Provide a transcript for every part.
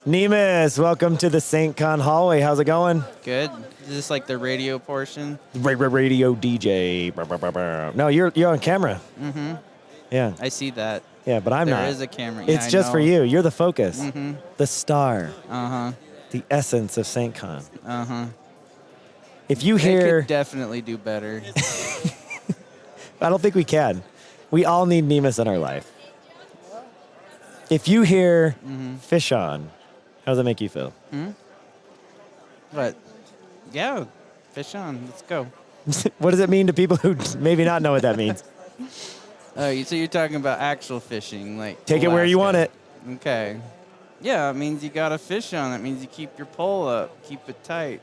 Nemus, welcome to the SAINTCON hallway. How's it going? Good. Is this like the radio portion? Radio DJ. No, you're on camera. Mm-hmm. Yeah. I see that. Yeah, but I'm not. There is a camera. Yeah, It's just for you. You're the focus. Mm-hmm. The star. Uh-huh. The essence of SAINTCON. Uh-huh. If you They hear... could definitely do better. I don't think we can. We all need Nemus in our life. If you hear fish on, how does that make you feel? Hmm? But, yeah, fish on. Let's go. What does it mean to people who maybe not know what that means? Oh, so you're talking about actual fishing, like Take it where you want it. Okay. Yeah, it means you got a fish on. That means you keep your pole up. Keep it tight.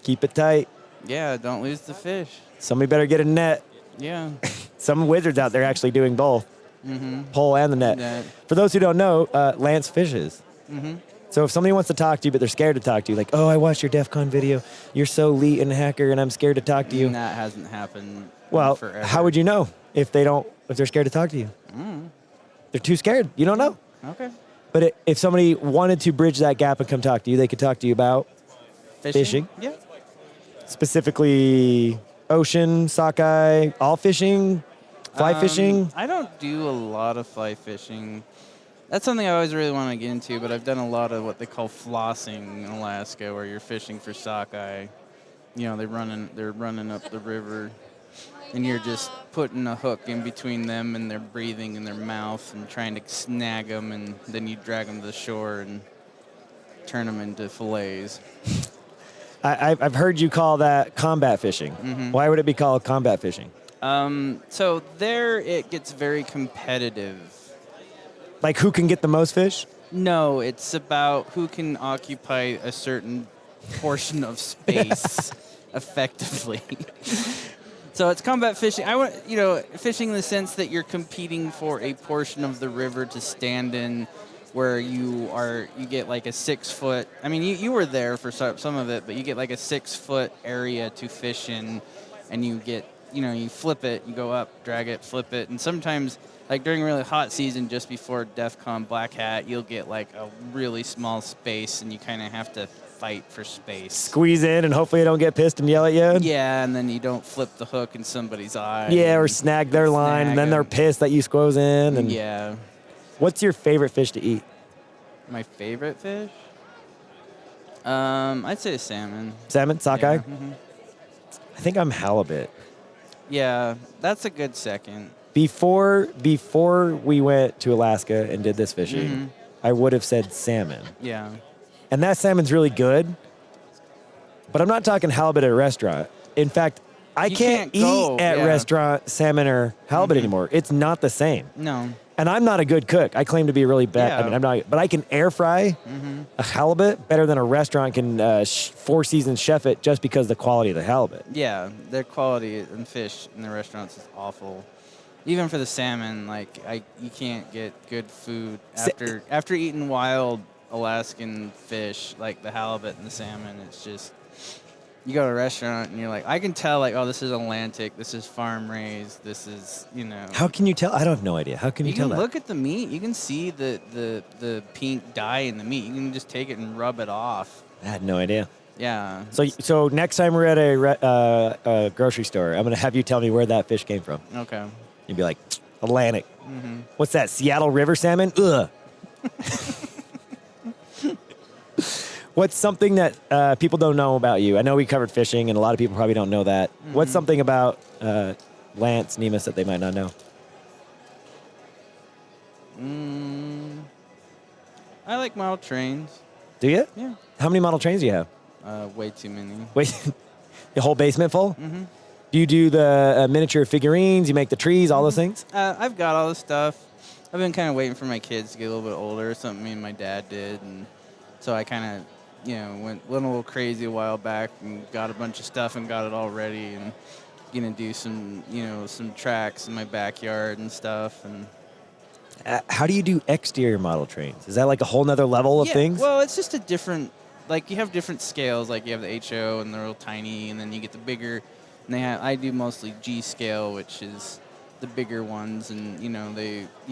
Keep it tight. Yeah, don't lose the fish. Somebody better get a net. Yeah. Some wizards out there actually doing both. Mm-hmm. Pole and the net. Net. For those who don't know, Lance fishes. Mm-hmm. So if somebody wants to talk to you, but they're scared to talk to you, like, oh, I watched your DEF CON video. You're so elite and hacker, and I'm scared to talk to you. And that hasn't happened Well, forever. how would you know if they're scared to talk to you? They're too scared. You don't know. Okay. But if somebody wanted to bridge that gap and come talk to you, they could talk to you about fishing. Yeah. Specifically ocean, sockeye, all fishing, fly fishing. I don't do a lot of fly fishing. That's something I always really want to get into, but I've done a lot of what they call flossing in Alaska, where you're fishing for sockeye. You know, they're running up the river, and you're just putting a hook in between them, and they're breathing in their mouth and trying to snag them, and then you drag them to the shore and turn them into fillets. I've heard you call that combat fishing. Mm-hmm. Why would it be called combat fishing? So there it gets very competitive. Like who can get the most fish? No, it's about who can occupy a certain portion of space effectively. So it's combat fishing. Fishing in the sense that you're competing for a portion of the river to stand in, where you get like a 6 foot. I mean, you were there for some of it, but you get like a 6 foot area to fish in, and you get, you flip it, you go up, drag it, flip it, and sometimes, like during really hot season, just before DEF CON Black Hat, you'll get like a really small space, and you kind of have to fight for space. Squeeze in, and hopefully they don't get pissed and yell at you. Yeah, and then you don't flip the hook in somebody's eye. Yeah, or snag their line, and then they're pissed that you squoze in. And yeah. What's your favorite fish to eat? My favorite fish? I'd say salmon. Salmon, sockeye? Yeah. Mm-hmm. I think I'm halibut. Yeah, that's a good second. Before we went to Alaska and did this fishing, I would have said salmon. Yeah. And that salmon's really good, but I'm not talking halibut at a restaurant. In fact, I can't eat at restaurant salmon or halibut anymore. It's not the same. No. And I'm not a good cook. I claim to be really bad. Yeah. I mean, I'm not, but I can air fry a halibut better than a restaurant can 4 seasons chef it just because of the quality of the halibut. Yeah, their quality in fish in the restaurants is awful. Even for the salmon, you can't get good food after eating wild Alaskan fish like the halibut and the salmon. It's just, you go to a restaurant and you're like, I can tell, oh, this is Atlantic, this is farm raised, this is, How can you tell? I don't have no idea. How can you tell that? You can look at the meat. You can see the pink dye in the meat. You can just take it and rub it off. I had no idea. Yeah. So next time we're at a grocery store, I'm going to have you tell me where that fish came from. Okay. You'd be like, Atlantic. What's that, Seattle River salmon? Ugh. What's something that people don't know about you? I know we covered fishing, and a lot of people probably don't know that. What's something about Lance Nemus that they might not know? I like model trains. Do you? Yeah. How many model trains do you have? Way too many. Wait, the whole basement full? Do you do the miniature figurines? You make the trees, all those things? I've got all the stuff. I've been kind of waiting for my kids to get a little bit older, something me and my dad did, and so I kind of, went a little crazy a while back and got a bunch of stuff and got it all ready, and gonna do some, some tracks in my backyard and stuff. And how do you do exterior model trains? Is that like a whole nother level of things? Well, it's just a different, you have different scales. Like you have the HO and they're real tiny, and then you get the bigger. And I do mostly G scale, which is the bigger ones, and you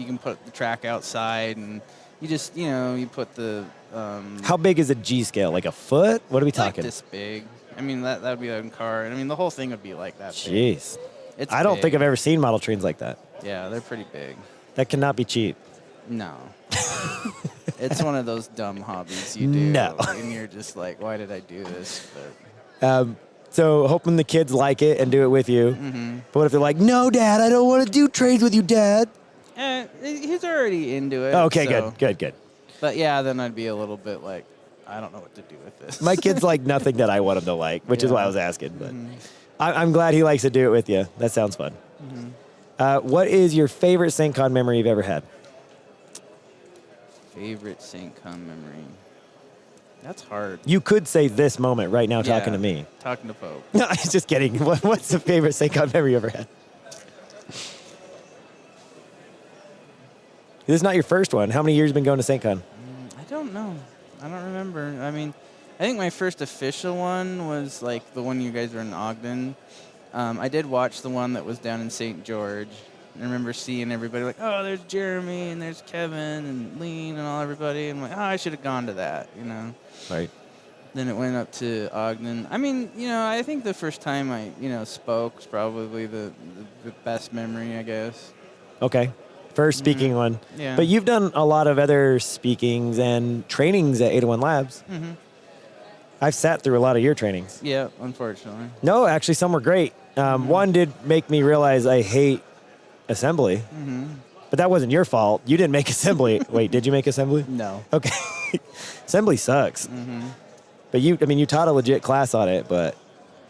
can put the track outside, and you just you put the How big is a G scale? Like a foot? What are we like talking? this big. I mean, that would be a car. I mean, the whole thing would be like that big. Jeez. It's I don't big. think I've ever seen model trains like that. Yeah, they're pretty big. That cannot be cheap. No. It's one of those dumb hobbies you do. No. And you're just like, why did I do this? But So hoping the kids like it and do it with you. Mm-hmm. But what if they're like, no, Dad, I don't want to do trains with you, Dad? he's already into it. Okay, so. good. But yeah, then I'd be a little bit like, I don't know what to do with this. My kid's like nothing that I want him to like, which is Yeah. why I was asking. But I'm glad he likes to do it with you. That sounds fun. What is your favorite SAINTCON memory you've ever had? Favorite SAINTCON memory? That's hard. You could say this moment right now talking to me. Talking to Pope. No, I was just kidding. What's the favorite SAINTCON memory you ever had? This is not your first one. How many years have you been going to SAINTCON? I don't know. I don't remember. I mean, I think my first official one was like the one you guys were in Ogden. I did watch the one that was down in St. George. I remember seeing everybody like, oh, there's Jeremy and there's Kevin and Lean and all everybody. And I'm like, oh, I should have gone to that, you know. Right. Then it went up to Ogden. I mean, you know, I think the first time I, spoke was probably the best memory, I guess. Okay. First speaking one. Yeah. But you've done a lot of other speakings and trainings at 801 Labs. Mm-hmm. I've sat through a lot of your trainings. Yeah, unfortunately. No, actually, some were great. One did make me realize I hate assembly. But that wasn't your fault. You didn't make assembly. Wait, did you make assembly? No. Okay. Assembly sucks. But you taught a legit class on it, but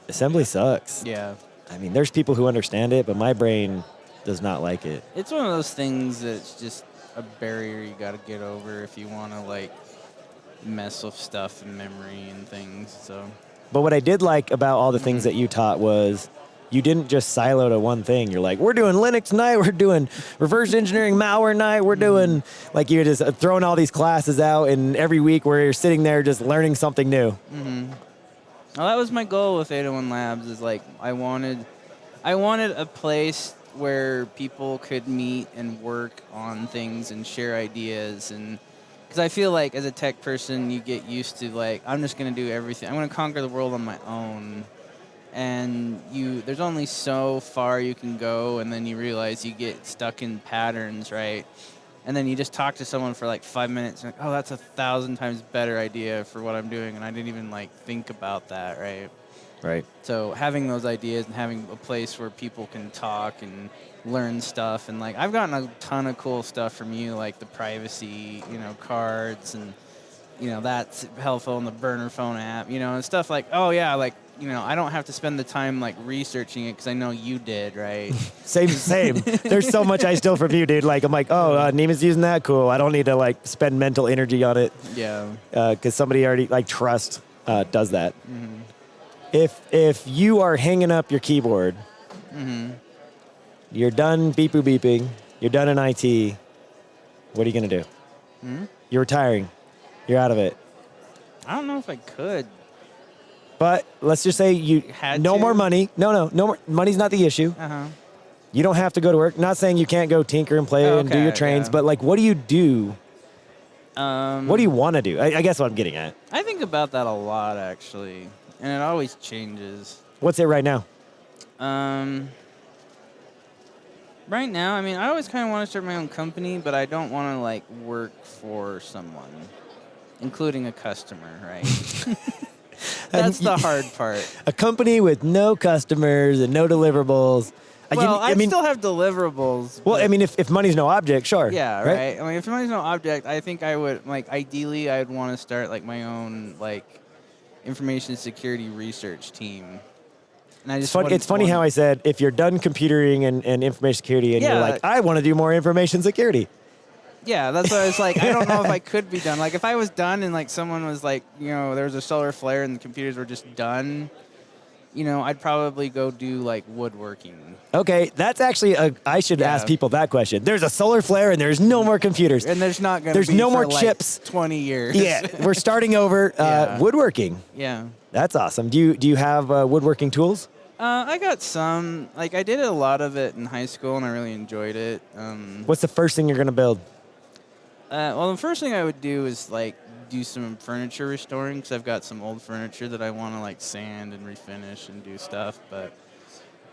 assembly sucks. Yeah. I mean, there's people who understand it, but my brain does not like it. It's one of those things that's just a barrier you got to get over if you want to, like, mess with stuff and memory and things, so. But what I did like about all the things that you taught was you didn't just silo to one thing. You're like, we're doing Linux night, we're doing reverse engineering malware night, we're doing, like, you're just throwing all these classes out, and every week where you're sitting there just learning something new. Well, that was my goal with 801 Labs, is like, I wanted a place where people could meet and work on things and share ideas. And because I feel like as a tech person, you get used to, like, I'm just going to do everything. I'm going to conquer the world on my own. And there's only so far you can go, and then you realize you get stuck in patterns, right? And then you just talk to someone for like 5 minutes, and like, oh, that's 1,000 times better idea for what I'm doing, and I didn't even like think about that, right? Right. So having those ideas and having a place where people can talk and learn stuff, and like I've gotten a ton of cool stuff from you, like the privacy, cards, and that's helpful in the burner phone app, and stuff like, oh yeah, like I don't have to spend the time like researching it because I know you did, right? Same. There's so much I steal from you, dude. Like, I'm like, oh, Nemus using that? Cool. I don't need to like spend mental energy on it. Yeah. Because somebody already like does that. If you are hanging up your keyboard, you're done beeping, you're done in IT, what are you going to do? You're retiring. You're out of it. I don't know if I could. But let's just say you Had no to? more money. No more. Money's not the issue. You don't have to go to work. Not saying you can't go tinker and play and do your trains, but like, what do you do? What do you want to do? I guess what I'm getting at. I think about that a lot, actually, and it always changes. What's it right now? Right now, I mean, I always kind of want to start my own company, but I don't want to like work for someone, including a customer, right? That's the hard part. A company with no customers and no deliverables. Well, I still have deliverables. Well, I mean, if money's no object, sure. Yeah, right? I mean, if money's no object, I think I would, like, ideally, I would want to start, like, my own, like, information security research team. And I just it's funny how I said, if you're done computering and information security, and you're like, I want to do more information security. Yeah, that's what I was like. I don't know if I could be done. Like, if I was done and, like, someone was like, there was a solar flare and the computers were just done, I'd probably go do, like, woodworking. Okay, that's actually I should ask people that question. There's a solar flare and there's no more computers. And there's not going to be no more like chips. 20 years. Yeah, we're starting over. Woodworking. Yeah. That's awesome. Do you have woodworking tools? I got some. Like, I did a lot of it in high school, and I really enjoyed it. What's the first thing you're going to build? Well, the first thing I would do is, like, do some furniture restoring because I've got some old furniture that I want to like sand and refinish and do stuff. But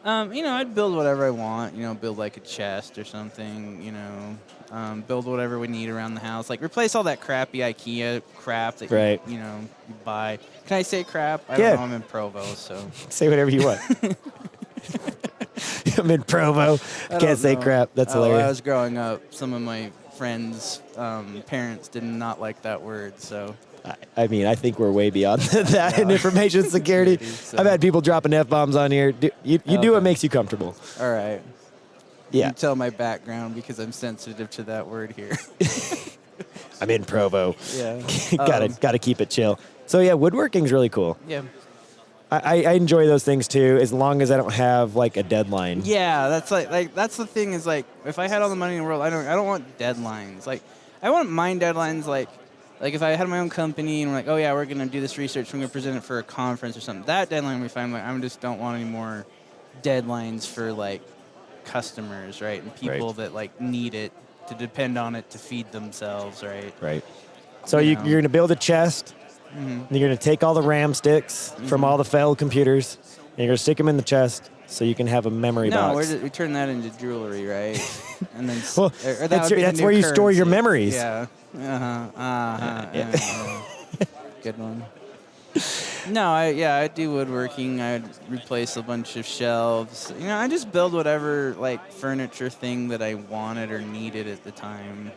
I'd build whatever I want. Build like a chest or something. Build whatever we need around the house. Like replace all that crappy IKEA crap that you buy. Can I say crap? I don't know. I'm in Provo, so say whatever you want. I'm in Provo. Can't say crap. That's hilarious. When I was growing up, some of my friends' parents did not like that word, so. I mean, I think we're way beyond that in information security. So. I've had people dropping F-bombs on here. You do what makes you comfortable. All right. Yeah. You tell my background because I'm sensitive to that word here. I'm in Provo. Yeah. Gotta keep it chill. So yeah, woodworking's really cool. Yeah. I enjoy those things too, as long as I don't have like a deadline. Yeah, that's like that's the thing is like if I had all the money in the world, I don't want deadlines. Like I want mine deadlines like if I had my own company and we're like, oh yeah, we're gonna do this research, we're gonna present it for a conference or something. That deadline we find like I just don't want any more deadlines for like customers, right? And people that like need it to depend on it to feed themselves, right? Right. So you're gonna build a chest. Mm-hmm. You're going to take all the RAM sticks from all the failed computers, and you're going to stick them in the chest so you can have a memory box. No, we turn that into jewelry, right? And then that's where you store your memories. Yeah. Good one. No, I do woodworking. I'd replace a bunch of shelves. I just build whatever like furniture thing that I wanted or needed at the time.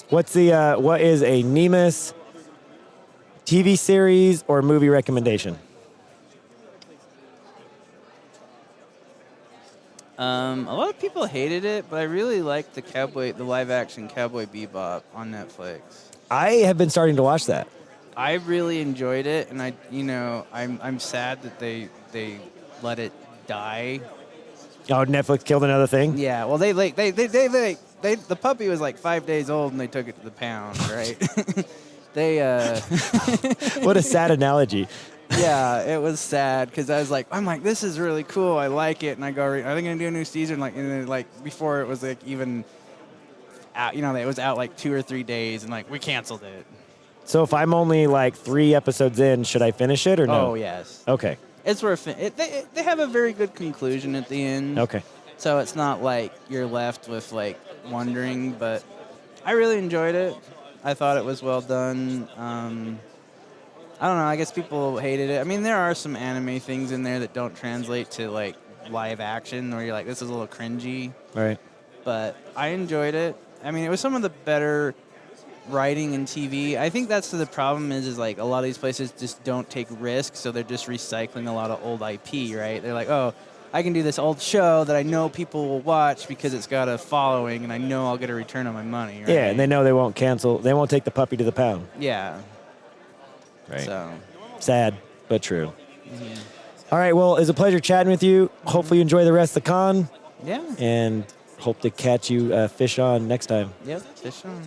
What is a Nemus TV series or movie recommendation? A lot of people hated it, but I really liked the live action Cowboy Bebop on Netflix. I have been starting to watch that. I really enjoyed it, and I'm sad that they let it die. Oh, Netflix killed another thing? Yeah. Well, the puppy was like 5 days old, and they took it to the pound, right? What a sad analogy. Yeah, it was sad because I'm like, this is really cool. I like it, and I go, are they gonna do a new season? And then before it was like even out, it was out like 2 or 3 days, and like we canceled it. So if I'm only like 3 episodes in, should I finish it or no? Oh yes. Okay. It's worth it. They have a very good conclusion at the end. Okay. So it's not like you're left with like wondering, but I really enjoyed it. I thought it was well done. I don't know. I guess people hated it. I mean, there are some anime things in there that don't translate to like live action, where you're like, this is a little cringy. Right. But I enjoyed it. I mean, it was some of the better writing in TV. I think that's the problem is like a lot of these places just don't take risks, so they're just recycling a lot of old IP, right? They're like, oh, I can do this old show that I know people will watch because it's got a following, and I know I'll get a return on my money. Right? Yeah, and they know they won't cancel. They won't take the puppy to the pound. Yeah. Right. So. Sad, but true. Mm-hmm. All right, well, it's a pleasure chatting with you. Hopefully you enjoy the rest of the con. Yeah. And hope to catch you fish on next time. Yep, fish on.